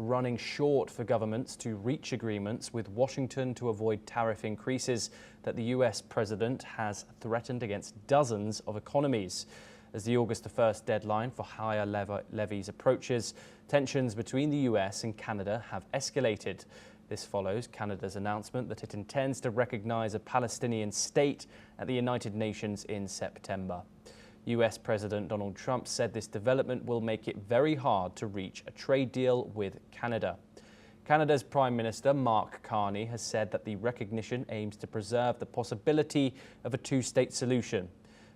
running short for governments to reach agreements with Washington to avoid tariff increases that the US president has threatened against dozens of economies. As the August 1st deadline for higher levies approaches, tensions between the US and Canada have escalated. This follows Canada's announcement that it intends to recognize a Palestinian state at the United Nations in September. US President Donald Trump said this development will make it very hard to reach a trade deal with Canada. Canada's Prime Minister Mark Carney has said that the recognition aims to preserve the possibility of a two-state solution.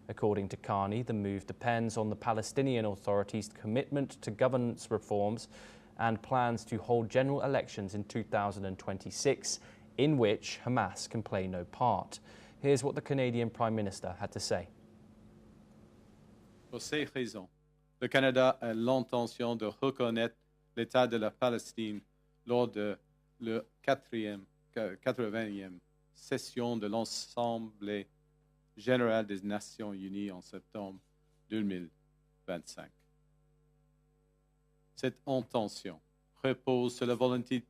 According to Carney, the move depends on the Palestinian Authority's commitment to governance reforms and plans to hold general elections in 2026, in which Hamas can play no part. Here's what the Canadian Prime Minister had to say. Pour ces raisons, le Canada a l'intention de reconnaître l'État de la Palestine lors de la 80e session de l'Assemblée générale des Nations unies en septembre 2025. Cette intention repose sur la volonté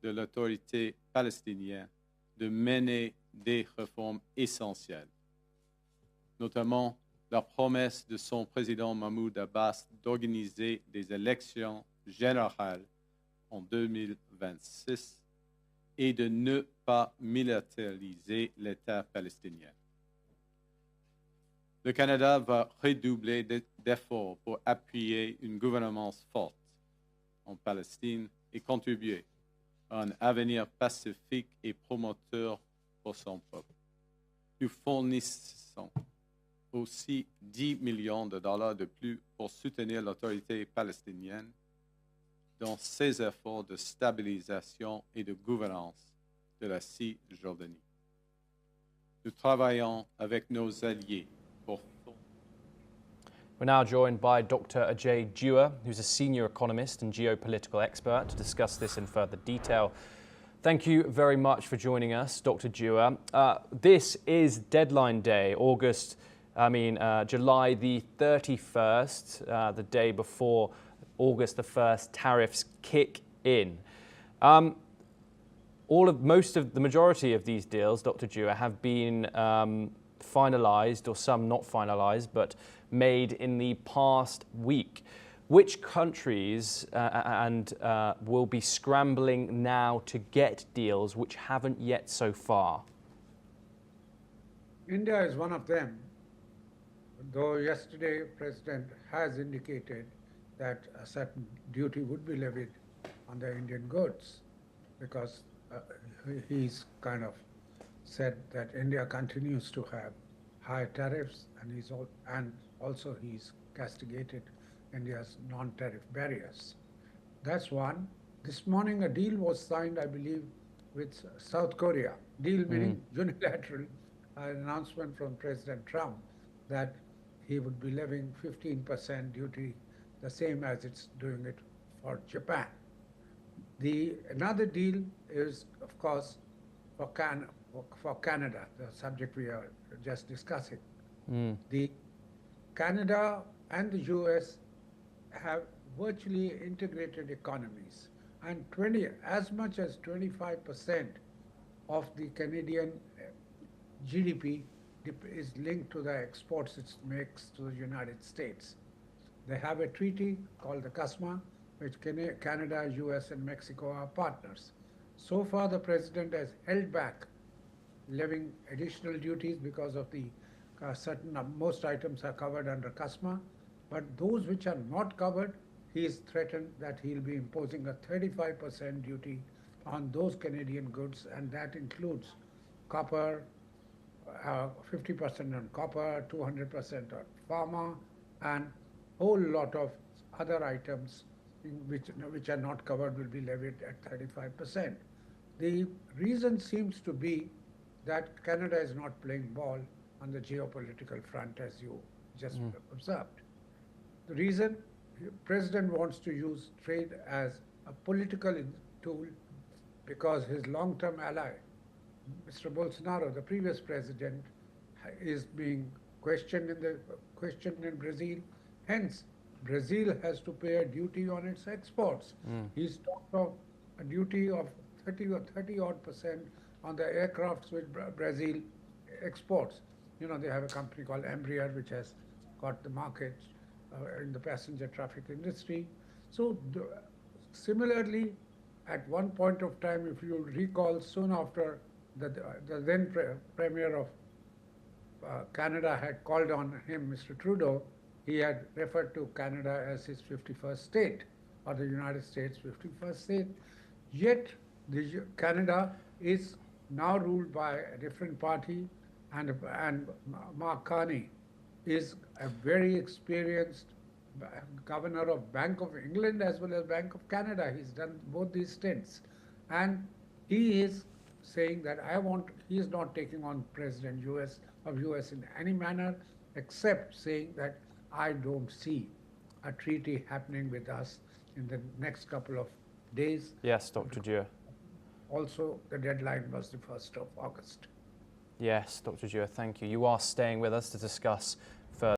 de l'autorité palestinienne de mener des réformes essentielles, notamment la promesse de son président Mahmoud Abbas d'organiser des élections générales en 2026 et de ne pas militariser l'État palestinien. Le Canada va redoubler d'efforts pour appuyer une gouvernance forte en Palestine et contribuer à un avenir pacifique et promoteur pour son peuple. Nous fournissons aussi 10 millions de dollars de plus pour soutenir l'autorité palestinienne dans ses efforts de stabilisation et de gouvernance de la Cisjordanie. Nous travaillons avec nos alliés. We're now joined by Dr. Ajay Dua, who's a senior economist and geopolitical expert, to discuss this in further detail. Thank you very much for joining us, Dr. Dua. This is deadline day, July the 31st, the day before August the 1st tariffs kick in. The majority of these deals, Dr. Dua, have been finalized, or some not finalized, but made in the past week. Which countries will be scrambling now to get deals which haven't yet so far? India is one of them, though yesterday President has indicated that a certain duty would be levied on the Indian goods, because he's kind of said that India continues to have high tariffs, and he's castigated India's non-tariff barriers. That's one. This morning a deal was signed, I believe, with South Korea. Deal meaning unilateral announcement from President Trump that he would be levying 15% duty, the same as it's doing it for Japan. Another deal is, of course, for Canada, the subject we are just discussing. The Canada and the US have virtually integrated economies, and as much as 25% of the Canadian GDP is linked to the exports it makes to the United States. They have a treaty called the CUSMA, which Canada, US, and Mexico are partners. So far, the president has held back levying additional duties because of the most items are covered under CUSMA, but those which are not covered, he is threatened that he'll be imposing a 35% duty on those Canadian goods, and that includes copper, 50% on copper, 200% on pharma, and whole lot of other items which are not covered will be levied at 35%. The reason seems to be that Canada is not playing ball on the geopolitical front, as you just observed. The reason, the president wants to use trade as a political tool because his long-term ally, Mr. Bolsonaro, the previous president, is being questioned in Brazil. Hence, Brazil has to pay a duty on its exports. He's talked of a duty of 30 odd percent on the aircrafts which Brazil exports. You know, they have a company called Embraer which has got the market in the passenger traffic industry. So similarly, at one point of time, if you recall, soon after the then Premier of Canada had called on him, Mr. Trudeau, he had referred to Canada as his 51st state, or the United States' 51st state. Yet, Canada is now ruled by a different party, and Mark Carney is a very experienced governor of Bank of England as well as Bank of Canada. He's done both these stints. And he is saying that he is not taking on President of US in any manner, except saying that I don't see a treaty happening with us in the next couple of days. Yes, Dr. Dewar. Also, the deadline was the 1st of August. Yes, Dr. Dewar, thank you. You are staying with us to discuss